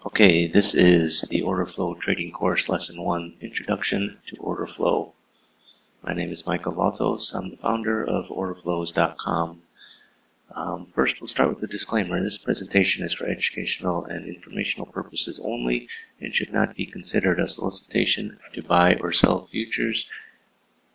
Okay, this is the Order Flow Trading Course Lesson 1, Introduction to Order Flow. My name is Michael Valtos. I'm the founder of orderflows.com. First, we'll start with a disclaimer. This presentation is for educational and informational purposes only and should not be considered a solicitation to buy or sell futures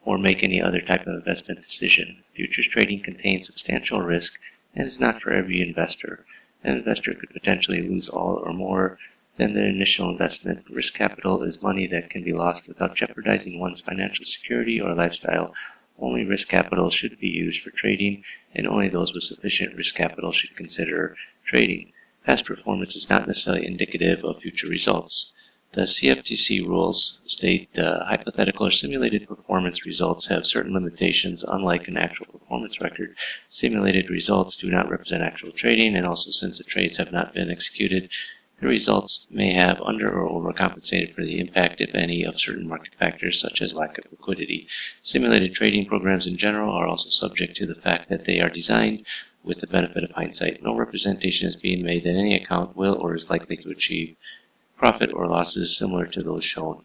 or make any other type of investment decision. Futures trading contains substantial risk and is not for every investor. An investor could potentially lose all or more than their initial investment. Risk capital is money that can be lost without jeopardizing one's financial security or lifestyle. Only risk capital should be used for trading, and only those with sufficient risk capital should consider trading. Past performance is not necessarily indicative of future results. The CFTC rules state hypothetical or simulated performance results have certain limitations. Unlike an actual performance record, simulated results do not represent actual trading, and also since the trades have not been executed, the results may have under or overcompensated for the impact, if any, of certain market factors such as lack of liquidity. Simulated trading programs in general are also subject to the fact that they are designed with the benefit of hindsight. No representation is being made that any account will or is likely to achieve profit or losses similar to those shown.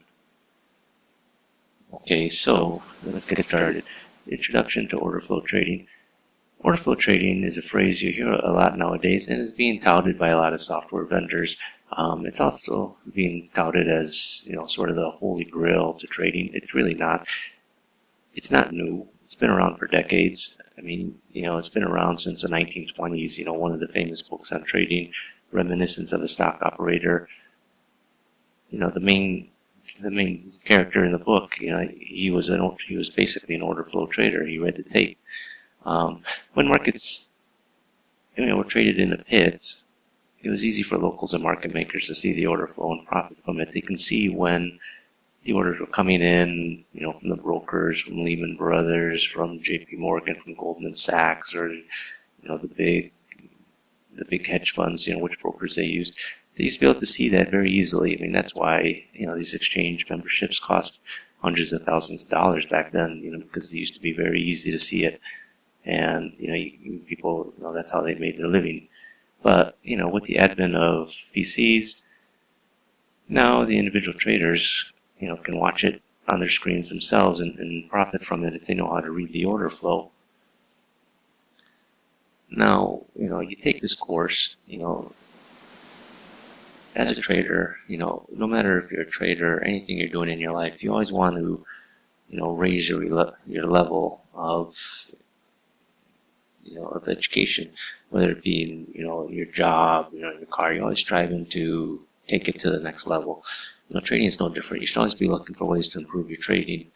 Okay, so let's get started. Introduction to order flow trading. Order flow trading is a phrase you hear a lot nowadays and is being touted by a lot of software vendors. It's also being touted as, sort of the holy grail to trading. It's really not. It's not new. It's been around for decades. I mean, it's been around since the 1920s. One of the famous books on trading, Reminiscence of a Stock Operator. The main character in the book, he was basically an order flow trader. He read the tape. When markets, were traded in the pits, it was easy for locals and market makers to see the order flow and profit from it. They can see when the orders were coming in, from the brokers, from Lehman Brothers, from JP Morgan, from Goldman Sachs, or the big hedge funds, which brokers they used. They used to be able to see that very easily. I mean, that's why, these exchange memberships cost hundreds of thousands of dollars back then, because it used to be very easy to see it. And, people, that's how they made their living. But, with the advent of PCs, now the individual traders, can watch it on their screens themselves and profit from it if they know how to read the order flow. Now, you take this course, as a trader, no matter if you're a trader or anything you're doing in your life, you always want to, raise your level of, of education, whether it be in, your job, in your car. You're always striving to take it to the next level. Trading is no different. You should always be looking for ways to improve your trading.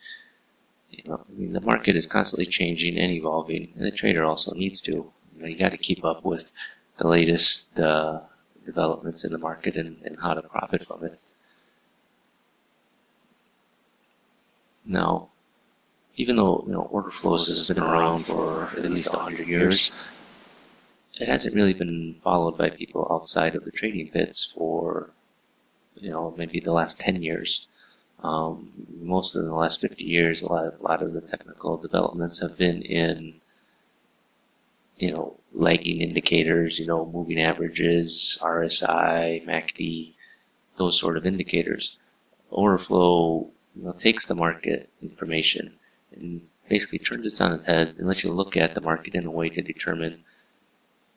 The market is constantly changing and evolving, and the trader also needs to. You got to keep up with the latest developments in the market and how to profit from it. Now, even though order flows has been around for at least 100 years, it hasn't really been followed by people outside of the trading pits for maybe the last 10 years. Most of the last 50 years, a lot of the technical developments have been in lagging indicators, moving averages, RSI, MACD, those sort of indicators. Order flow, takes the market information and basically turns it on its head and lets you look at the market in a way to determine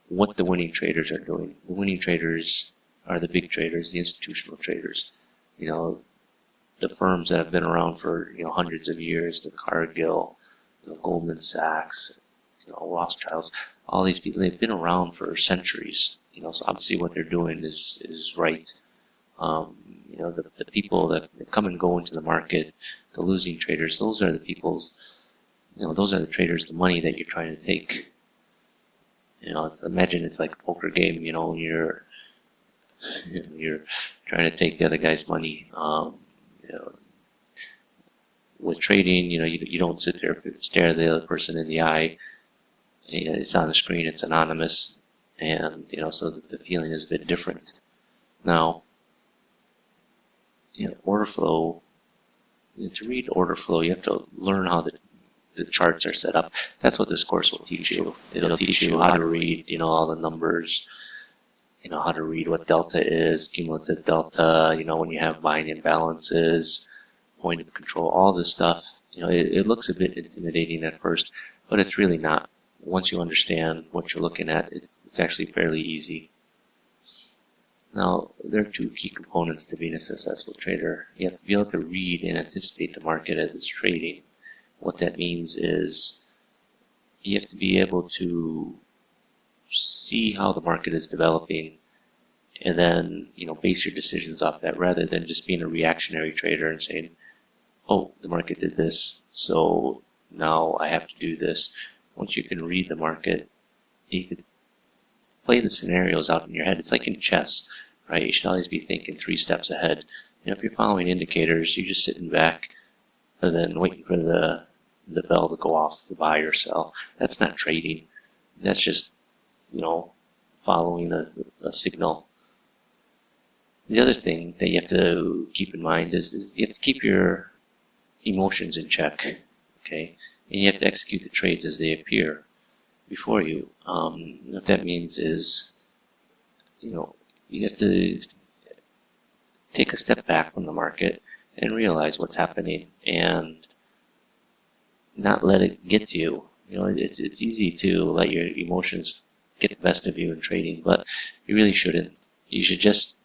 what the winning traders are doing. The winning traders are the big traders, the institutional traders. The firms that have been around for hundreds of years, the Cargill, Goldman Sachs, Rothschilds, all these people, they've been around for centuries. So obviously what they're doing is right. The people that come and go into the market, the losing traders, those are the people's, those are the traders, the money that you're trying to take. Imagine it's like a poker game, when you're trying to take the other guy's money. With trading, you don't sit there and stare the other person in the eye. It's on the screen, it's anonymous, and so the feeling is a bit different. Now, order flow. To read order flow, you have to learn how the charts are set up. That's what this course will teach you. It'll teach you how to read, all the numbers, how to read what delta is, cumulative delta, when you have buying imbalances, point of control, all this stuff. It looks a bit intimidating at first, but it's really not. Once you understand what you're looking at, it's actually fairly easy. Now, there are two key components to being a successful trader. You have to be able to read and anticipate the market as it's trading. What that means is you have to be able to see how the market is developing and then, base your decisions off that rather than just being a reactionary trader and saying, oh, the market did this, so now I have to do this. Once you can read the market, you can play the scenarios out in your head. It's like in chess, right? You should always be thinking 3 steps ahead. If you're following indicators, you're just sitting back and then waiting for the bell to go off, the buy or sell. That's not trading. That's just, following a signal. The other thing that you have to keep in mind is you have to keep your emotions in check, okay? And you have to execute the trades as they appear before you. What that means is, you have to take a step back from the market and realize what's happening and not let it get to you. It's easy to let your emotions get the best of you in trading, but you really shouldn't. You should just,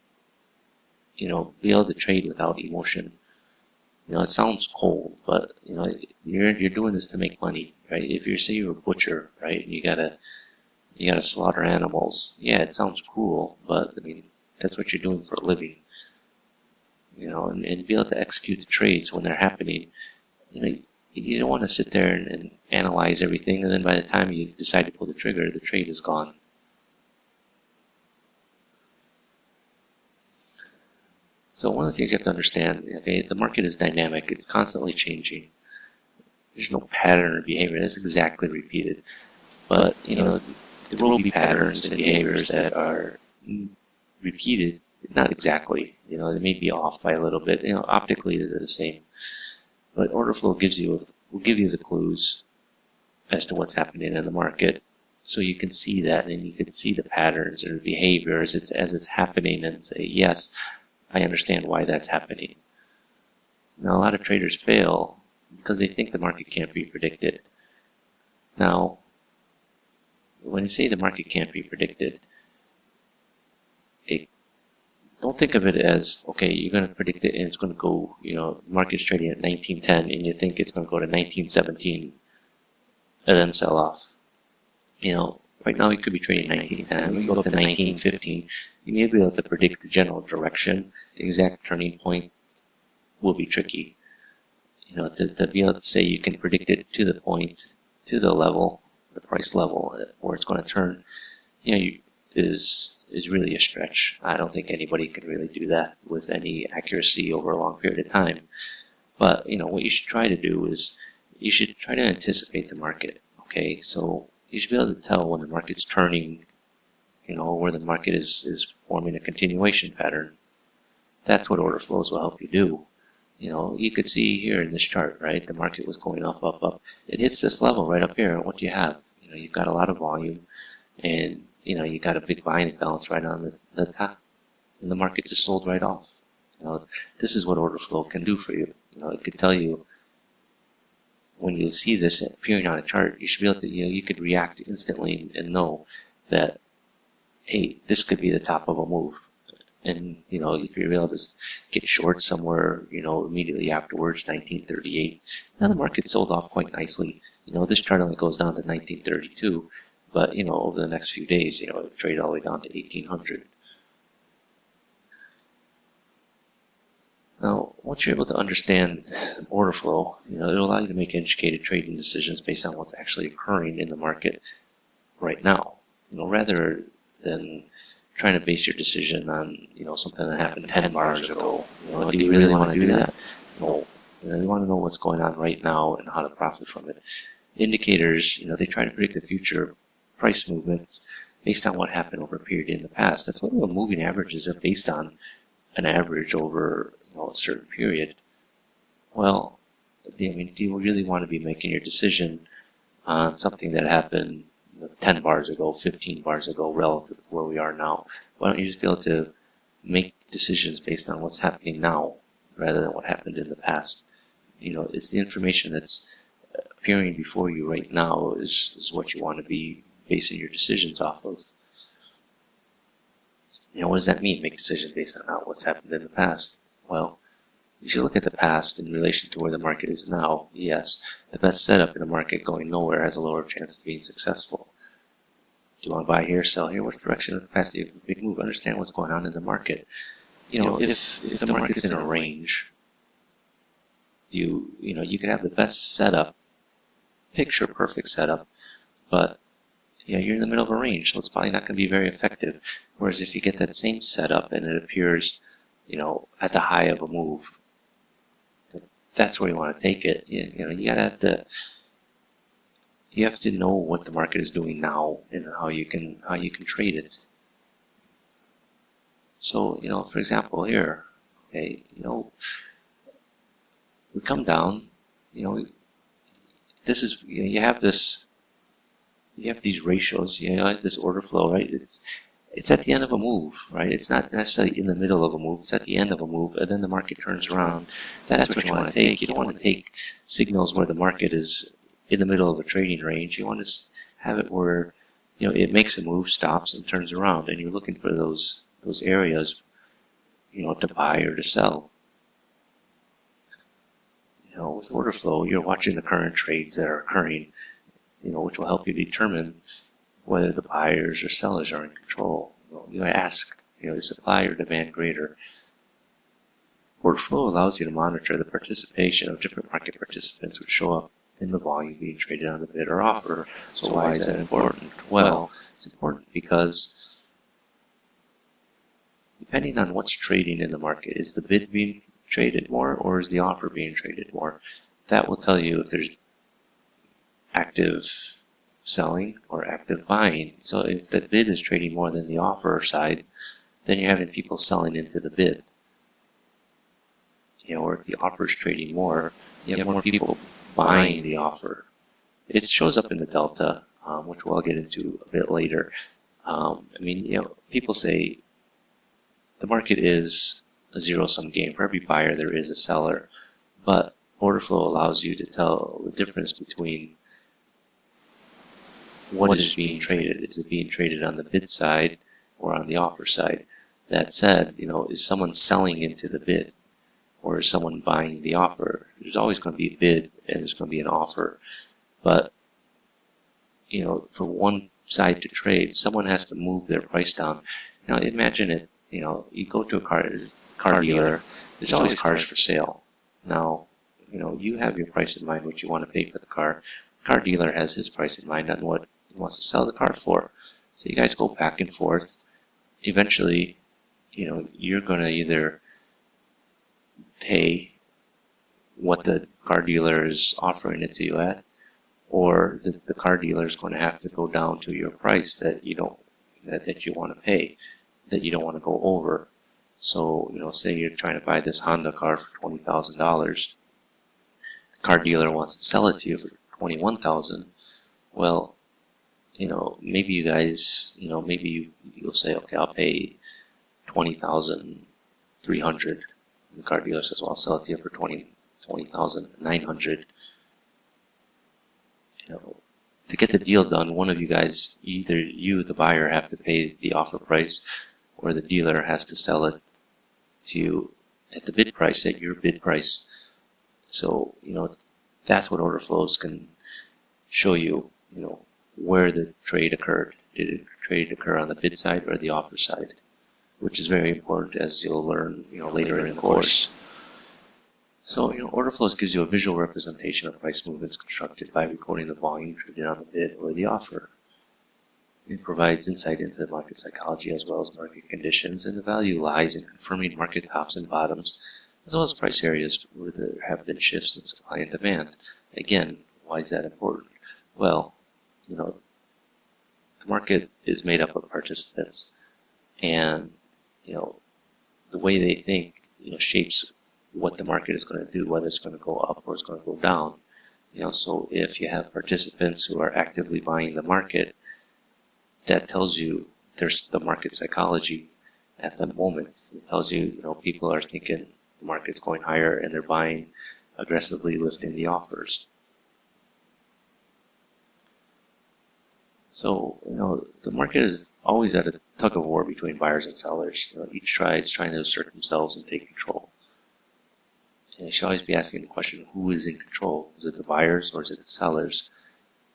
be able to trade without emotion. It sounds cold, but you're doing this to make money, right? If say you're a butcher, right, and you gotta slaughter animals. Yeah, it sounds cool, but that's what you're doing for a living. And be able to execute the trades when they're happening. You don't want to sit there and analyze everything, and then by the time you decide to pull the trigger, the trade is gone. So one of the things you have to understand, okay, the market is dynamic. It's constantly changing. There's no pattern or behavior that's exactly repeated. But, there will be patterns and behaviors that are repeated, not exactly. They may be off by a little bit. Optically they're the same. But order flow will give you the clues as to what's happening in the market. So you can see that, and you can see the patterns or behaviors as it's happening and say, yes, I understand why that's happening. Now, a lot of traders fail because they think the market can't be predicted. Now, when you say the market can't be predicted, don't think of it as, okay, you're going to predict it and it's going to go, the market's trading at 1910 and you think it's going to go to 1917 and then sell off. Right now it could be trading 1910. We go up to 1915. You may be able to predict the general direction. The exact turning point will be tricky. To be able to say you can predict it to the point, to the level, the price level where it's going to turn, is really a stretch. I don't think anybody can really do that with any accuracy over a long period of time. But, what you should try to do is you should try to anticipate the market, okay? So you should be able to tell when the market's turning, where the market is forming a continuation pattern. That's what order flows will help you do. You could see here in this chart, right? The market was going up, up, up. It hits this level right up here. What do you have? You've got a lot of volume, and you got a big buying imbalance right on the top, and the market just sold right off. This is what order flow can do for you. It could tell you when you see this appearing on a chart, you should be able to, you could react instantly and know that, hey, this could be the top of a move. And, if you're able to get short somewhere, immediately afterwards, 1938, now the market sold off quite nicely. This chart only goes down to 1932, but, over the next few days, it traded all the way down to 1800. Now, once you're able to understand order flow, it'll allow you to make educated trading decisions based on what's actually occurring in the market right now, rather than trying to base your decision on, something that happened 10 bars ago. Do you really want to do that? No. You want to know what's going on right now and how to profit from it. Indicators, they try to predict the future price movements based on what happened over a period in the past. That's what the moving averages are based on, an average over a certain period. Well, do you really want to be making your decision on something that happened 10 bars ago, 15 bars ago, relative to where we are now. Why don't you just be able to make decisions based on what's happening now rather than what happened in the past? It's the information that's appearing before you right now is what you want to be basing your decisions off of. What does that mean, make decisions based on what's happened in the past? Well, you should look at the past in relation to where the market is now. Yes, the best setup in a market going nowhere has a lower chance of being successful. Do you want to buy here, sell here? What direction of the past? If a big move, understand what's going on in the market. If the market's in a range, you could have the best setup, picture perfect setup, but you're in the middle of a range, so it's probably not going to be very effective. Whereas if you get that same setup and it appears, at the high of a move, that's where you want to take it. You have to know what the market is doing now and how you can trade it. So, for example, here, okay, we come down, this is, you have these ratios, this order flow, right? It's at the end of a move, right? It's not necessarily in the middle of a move. It's at the end of a move, and then the market turns around. That's what you want to take. You don't want to take signals where the market is in the middle of a trading range. You want to have it where, it makes a move, stops, and turns around, and you're looking for those areas, to buy or to sell. With order flow, you're watching the current trades that are occurring, which will help you determine whether the buyers or sellers are in control. You ask, is supply or demand greater? Order flow allows you to monitor the participation of different market participants which show up in the volume being traded on the bid or offer. So why is that important? Well, it's important because depending on what's trading in the market, is the bid being traded more or is the offer being traded more? That will tell you if there's active selling or active buying. So if the bid is trading more than the offer side, then you're having people selling into the bid. Or if the offer is trading more, you have more people buying the offer. It shows up in the delta, which we'll get into a bit later. People say the market is a zero-sum game. For every buyer, there is a seller. But order flow allows you to tell the difference between what is being traded. Is it being traded on the bid side or on the offer side? That said, is someone selling into the bid or is someone buying the offer? There's always going to be a bid and there's going to be an offer. But, for one side to trade, someone has to move their price down. Now, imagine it, you go to a car dealer, there's always cars for sale. Now, you have your price in mind, what you want to pay for the car. Car dealer has his price in mind on what he wants to sell the car for. So you guys go back and forth. Eventually, you're going to either pay what the car dealer is offering it to you at, or the car dealer is going to have to go down to your price that you want to pay, that you don't want to go over. So, say you're trying to buy this Honda car for $20,000. The car dealer wants to sell it to you for $21,000. Well, maybe you guys, maybe you'll say, okay, I'll pay $20,300. The car dealer says, well, I'll sell it to you for $20,900. To get the deal done, one of you guys, either you, the buyer, have to pay the offer price, or the dealer has to sell it to you at the bid price, at your bid price. So, that's what order flows can show you, where the trade occurred. Did the trade occur on the bid side or the offer side? Which is very important, as you'll learn, later in the course. So, order flows gives you a visual representation of price movements constructed by recording the volume traded on the bid or the offer. It provides insight into market psychology as well as market conditions, and the value lies in confirming market tops and bottoms, as well as price areas where there have been shifts in supply and demand. Again, why is that important? Well, the market is made up of participants, and the way they think, shapes what the market is going to do, whether it's going to go up or it's going to go down. So if you have participants who are actively buying the market, that tells you there's the market psychology at the moment. It tells you, people are thinking the market's going higher and they're buying aggressively, lifting the offers. So, the market is always at a tug of war between buyers and sellers. Each side is trying to assert themselves and take control. And you should always be asking the question, who is in control? Is it the buyers or is it the sellers?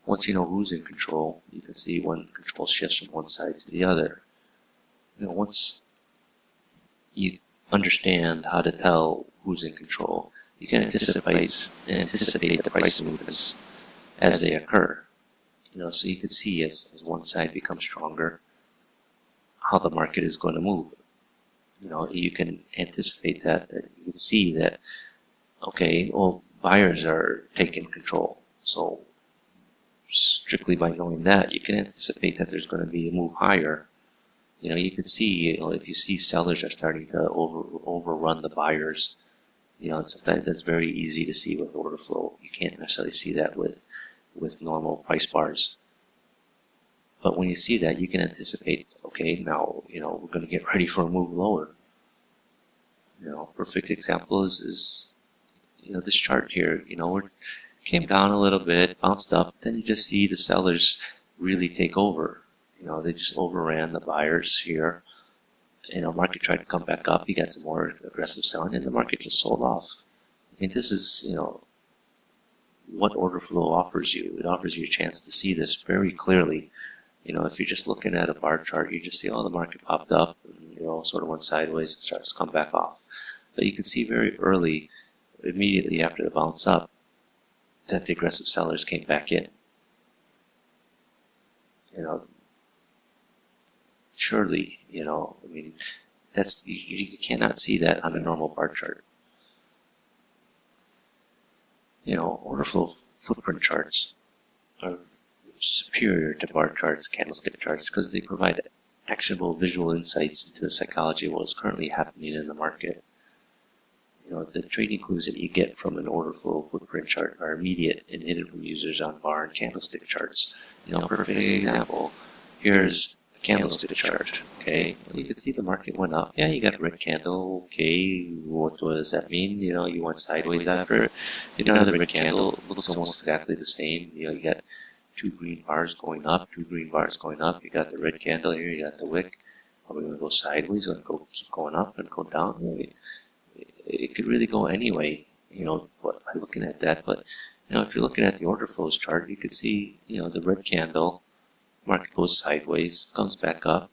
Once you know who's in control, you can see when control shifts from one side to the other. Once you understand how to tell who's in control, you can anticipate the price movements as they occur. So you can see as one side becomes stronger, how the market is going to move. You can anticipate that you can see that, okay, well, buyers are taking control. So strictly by knowing that, you can anticipate that there's going to be a move higher. You can see, if you see sellers are starting to overrun the buyers, sometimes that's very easy to see with order flow. You can't necessarily see that with normal price bars. But when you see that, you can anticipate, okay, now, we're going to get ready for a move lower. Perfect example is this chart here, we came down a little bit, bounced up, then you just see the sellers really take over. They just overran the buyers here. Market tried to come back up, you got some more aggressive selling, and the market just sold off. This is, what order flow offers you. It offers you a chance to see this very clearly. If you're just looking at a bar chart, you just see, the market popped up, and, sort of went sideways and starts to come back off. But you can see very early, immediately after the bounce up, that the aggressive sellers came back in. Surely, that's, you cannot see that on a normal bar chart. Order flow footprint charts are superior to bar charts, candlestick charts, because they provide actionable visual insights into the psychology of what's currently happening in the market. The trading clues that you get from an order flow footprint chart are immediate and hidden from users on bar and candlestick charts. Perfect example. Here's a candlestick chart. Okay, you can see the market went up. Yeah, you got a red candle. Okay, what does that mean? You went sideways after it. Another red candle looks almost exactly the same. You got two green bars going up, two green bars going up. You got the red candle here. You got the wick. Are we going to go sideways? Are we going to keep going up and go down? It could really go anyway, by looking at that. But, if you're looking at the order flows chart, you could see, the red candle, market goes sideways, comes back up.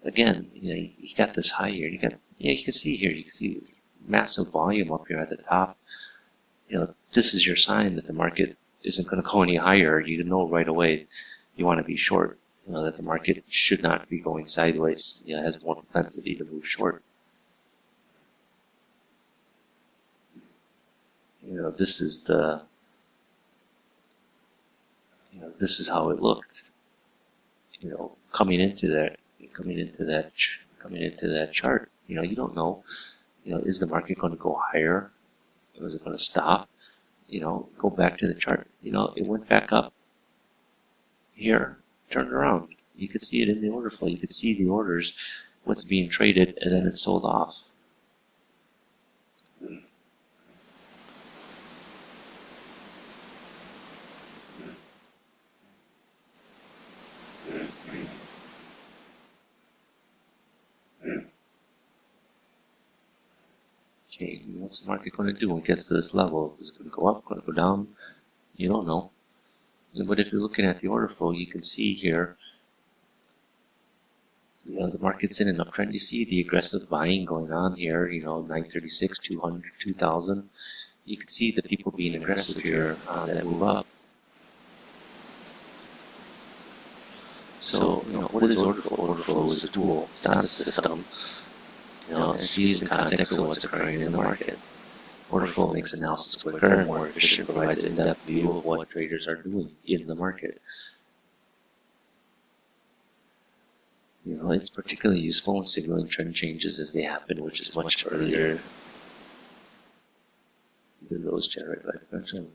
Again, you got this high here. You can see here, you can see massive volume up here at the top. This is your sign that the market isn't going to go any higher. You know right away you want to be short. That the market should not be going sideways. It has more propensity to move short. This is this is how it looked. Coming into that chart. You don't know. Is the market going to go higher? Or is it going to stop? Go back to the chart. It went back up. Here, turned around. You could see it in the order flow. You could see the orders, what's being traded, and then it sold off. Okay, what's the market going to do when it gets to this level? Is it going to go up, going to go down? You don't know. But if you're looking at the order flow, you can see here, the market's in an uptrend. You see the aggressive buying going on here, 936, 200, 2000. You can see the people being aggressive here that move up. So, what is order flow? Order flow is a tool. It's not a system. It's used in context of what's occurring in the market. Order flow makes analysis quicker and more efficient, provides an in-depth view of what traders are doing in the market. It's particularly useful in signaling trend changes as they happen, which is much earlier than those generated by convention.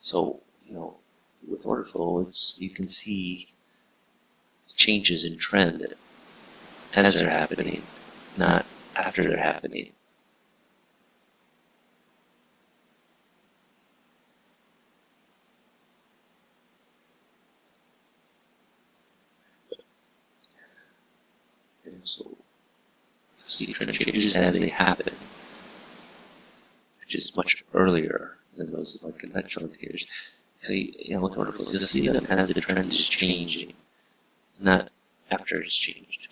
So, with order flow, you can see changes in trend as they're happening, not after they're happening. And so see trend changes as they happen, which is much earlier than those like conventional indicators. So with order flows, you'll see them as the trend is changing, not after it's changed.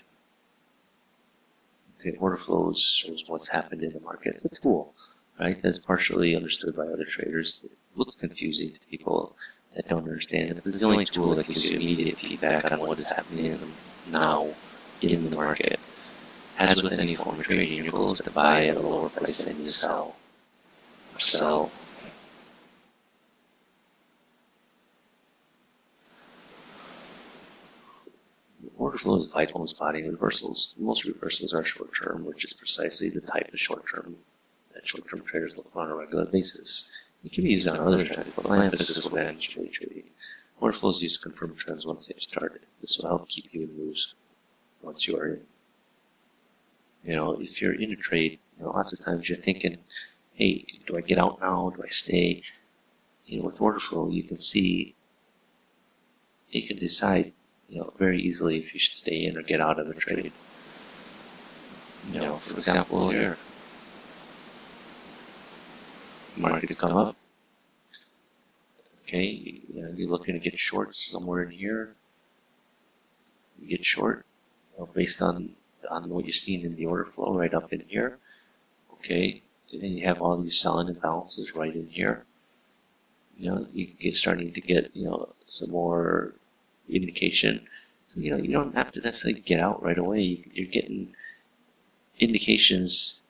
Okay, order flows shows what's happened in the market. It's a tool, right? That's partially understood by other traders. It looks confusing to people that don't understand it. This is the only tool that gives you immediate feedback on what is happening now in the market. As with any form of trading, your goal is to buy at a lower price than you sell. Or sell. Order flow is vital in spotting reversals. Most reversals are short-term, which is precisely the type of short-term that short-term traders look for on a regular basis. It can be used on other trends, but my emphasis will be on trading. Order flows use to confirm trends once they've started. This will help keep you in moves once you are in. If you're in a trade, lots of times you're thinking, hey, do I get out now? Do I stay? With order flow, you can decide, very easily if you should stay in or get out of the trade. For example, here, markets come up. Okay, you're looking to get short somewhere in here. You get short, based on what you're seeing in the order flow right up in here. Okay, and then you have all these selling imbalances right in here. You get starting to get some more indication. So you don't have to necessarily get out right away. You're getting indications.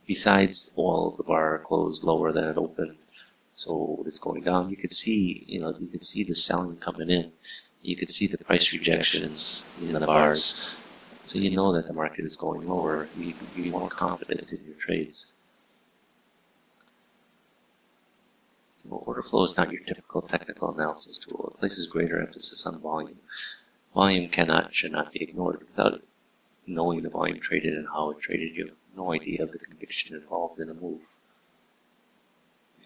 Besides the bar closed lower than it opened, so it's going down. You could see the selling coming in. You could see the price rejections in the bars. So you know that the market is going lower. You can be more confident in your trades. So order flow is not your typical technical analysis tool. It places greater emphasis on volume. Volume should not be ignored. Without knowing the volume traded and how it traded, you have no idea of the conviction involved in a move.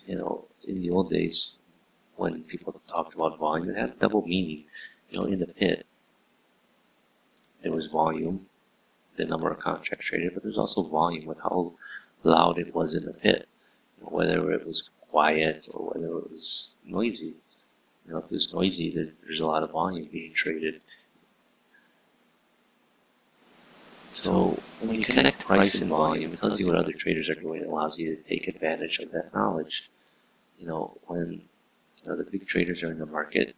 In the old days, when people talked about volume, it had double meaning. In the pit, there was volume, the number of contracts traded, but there's also volume with how loud it was in the pit, whether it was quiet or whether it was noisy. If it was noisy, there's a lot of volume being traded. So when you connect price and volume, it tells you what other traders are doing. It allows you to take advantage of that knowledge. When the big traders are in the market,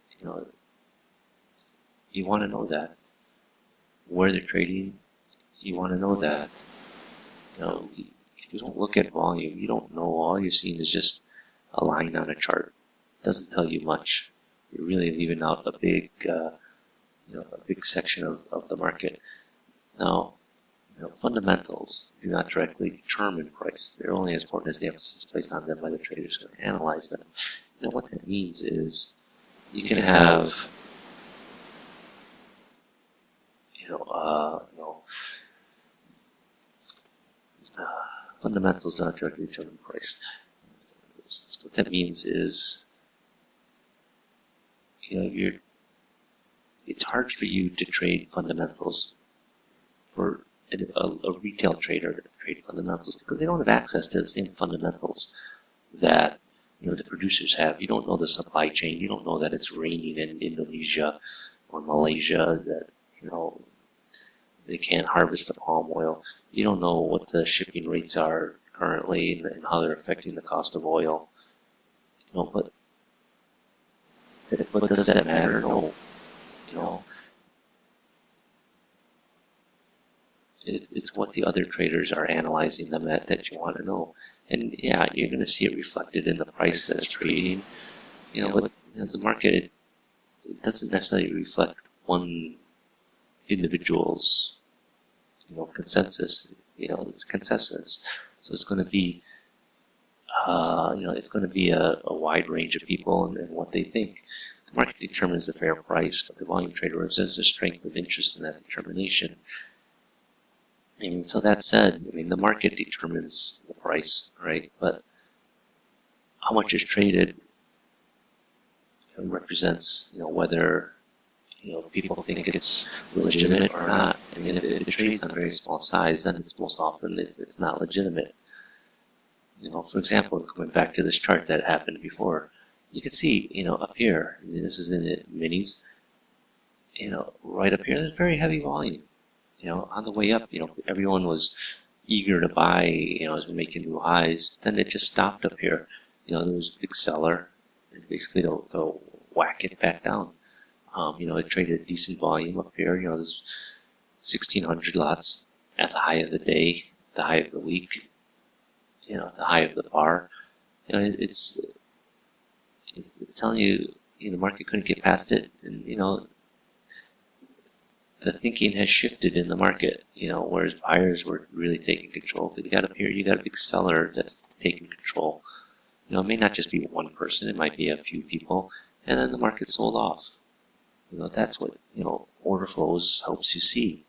you want to know that. Where they're trading, you want to know that. If you don't look at volume, you don't know. All you're seeing is just a line on a chart. It doesn't tell you much. You're really leaving out a big section of the market. Now, fundamentals do not directly determine price. They're only as important as the emphasis placed on them by the traders who analyze them. What that means is you can have fundamentals do not directly determine price. What that means is it's hard for you to trade fundamentals for a retail trader to trade fundamentals because they don't have access to the same fundamentals that the producers have. You don't know the supply chain. You don't know that it's raining in Indonesia or Malaysia, that they can't harvest the palm oil. You don't know what the shipping rates are currently and how they're affecting the cost of oil. But does that matter? No. It's what the other traders are analyzing them at that you want to know. And yeah, you're going to see it reflected in the price that's trading. But the market, it doesn't necessarily reflect one individual's consensus. It's consensus. So it's going to be it's going to be a wide range of people and what they think. The market determines the fair price, but the volume trader represents the strength of interest in that determination. And so that said, I mean, the market determines the price, right? But how much is traded represents, whether people think it's legitimate or not. I mean, if it trades on a very small size, then it's most often it's not legitimate. For example, going back to this chart that happened before, you can see, up here, this is in the minis, right up here, there's very heavy volume. On the way up, everyone was eager to buy, as we're making new highs. Then it just stopped up here. There was a big seller, and basically to whack it back down. It traded a decent volume up here. There's 1,600 lots at the high of the day, the high of the week, at the high of the bar. It's telling you, the market couldn't get past it, and the thinking has shifted in the market. Whereas buyers were really taking control. But you got up here, you got a big seller that's taking control. It may not just be one person; it might be a few people, and then the market sold off. That's what order flows helps you see.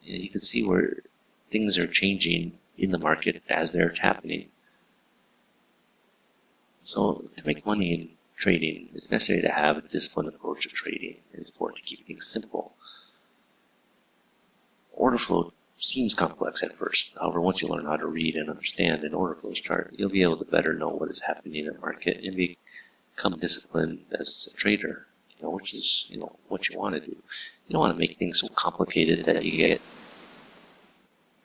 You can see where things are changing in the market as they're happening. So to make money in trading, it's necessary to have a disciplined approach to trading. It's important to keep things simple. Order flow seems complex at first. However, once you learn how to read and understand an order flow chart, you'll be able to better know what is happening in the market and become disciplined as a trader, which is, what you want to do. You don't want to make things so complicated that you get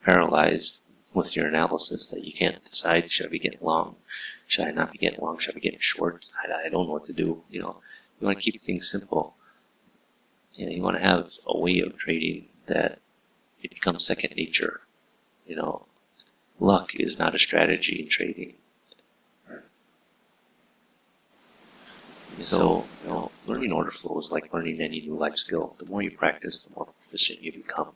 paralyzed with your analysis that you can't decide, should I be getting long? Should I not be getting long? Should I be getting short? I don't know what to do. You want to keep things simple. You want to have a way of trading that it becomes second nature. Luck is not a strategy in trading. So, learning order flow is like learning any new life skill. The more you practice, the more proficient you become.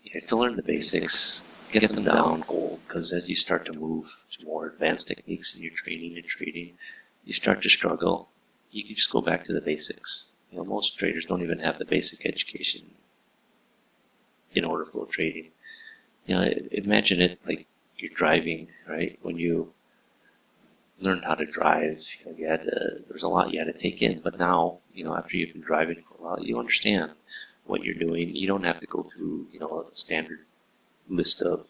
You have to learn the basics, get them down cold, because as you start to move to more advanced techniques in your training and trading, you start to struggle. You can just go back to the basics. Most traders don't even have the basic education in order flow trading. Imagine it like you're driving, right? When you learned how to drive, there's a lot you had to take in, but now, after you've been driving for a while, you understand what you're doing. You don't have to go through, a standard list of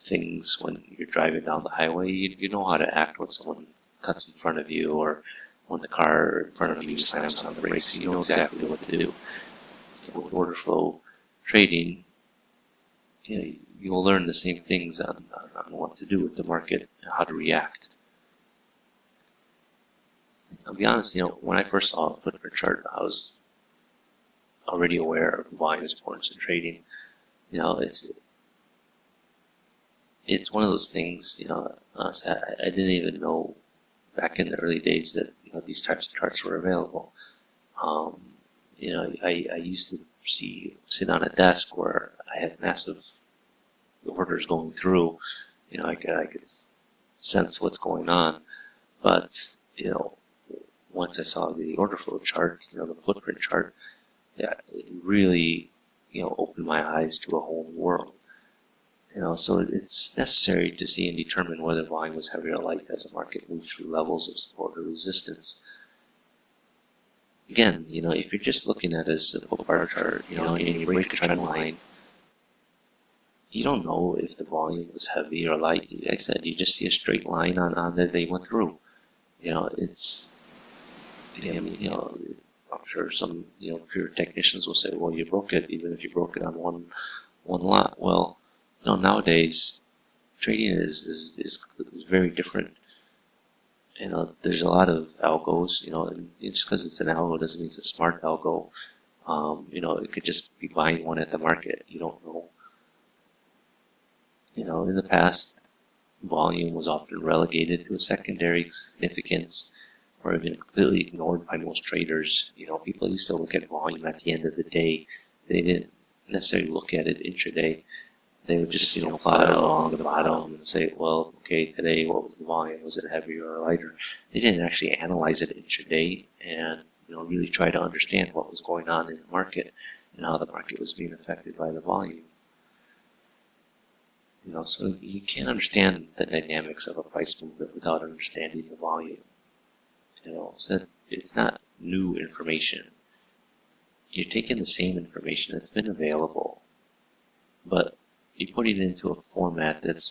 things when you're driving down the highway. You know how to act when someone cuts in front of you or when the car in front of you slams on the brakes. You know exactly what to do. With order flow trading, you will learn the same things on what to do with the market and how to react. I'll be honest, when I first saw a footprint chart, I was already aware of the volume importance in trading. It's one of those things, I didn't even know back in the early days that, these types of charts were available. I used to sit on a desk where I had massive orders going through. I could sense what's going on. But, once I saw the order flow chart, the footprint chart, it really, opened my eyes to a whole new world. So it's necessary to see and determine whether volume was heavy or light as the market moves through levels of support or resistance. Again, if you're just looking at it as a bar chart, and you break a trend line, you don't know if the volume was heavy or light. Like I said, you just see a straight line on that they went through. I'm sure some, pure technicians will say, well, you broke it, even if you broke it on one lot. Well, nowadays, trading is very different. There's a lot of algos, and just because it's an algo doesn't mean it's a smart algo. It could just be buying one at the market. You don't know. In the past, volume was often relegated to a secondary significance or even completely ignored by most traders. People used to look at volume at the end of the day. They didn't necessarily look at it intraday. they would just, plot it along the bottom and say, well, okay, today what was the volume? Was it heavier or lighter? They didn't actually analyze it intraday and, really try to understand what was going on in the market and how the market was being affected by the volume. So you can't understand the dynamics of a price movement without understanding the volume. So it's not new information. You're taking the same information that's been available, but you put it into a format that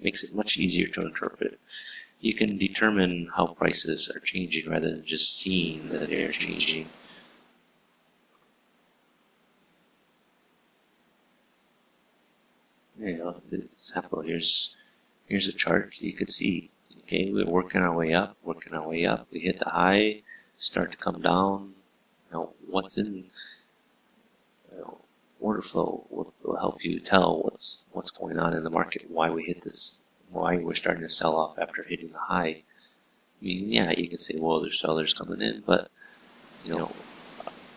makes it much easier to interpret. You can determine how prices are changing rather than just seeing that they're changing. Example, here's a chart you could see. Okay, we're working our way up, We hit the high, start to come down. What's in order flow will help you tell what's going on in the market, why we hit this, why we're starting to sell off after hitting the high. I mean, yeah, you can say, well, there's sellers coming in, but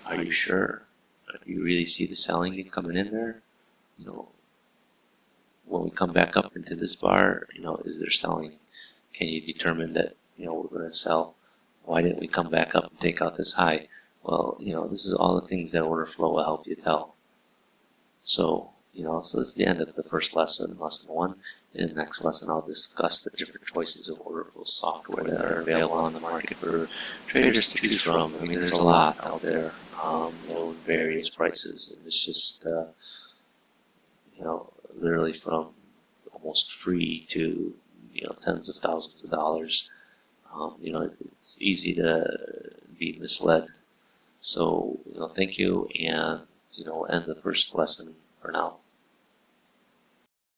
are you sure? Do you really see the selling coming in there? When we come back up into this bar, is there selling? Can you determine that, we're going to sell? Why didn't we come back up and take out this high? Well, this is all the things that order flow will help you tell. So, so this is the end of the first lesson, lesson 1. In the next lesson, I'll discuss the different choices of order flow software that are available on the market for traders to choose from. I mean, there's a lot out there, various prices. And it's just, literally from almost free to, tens of thousands of dollars. It's easy to be misled. So, thank you, and, end the first lesson for now.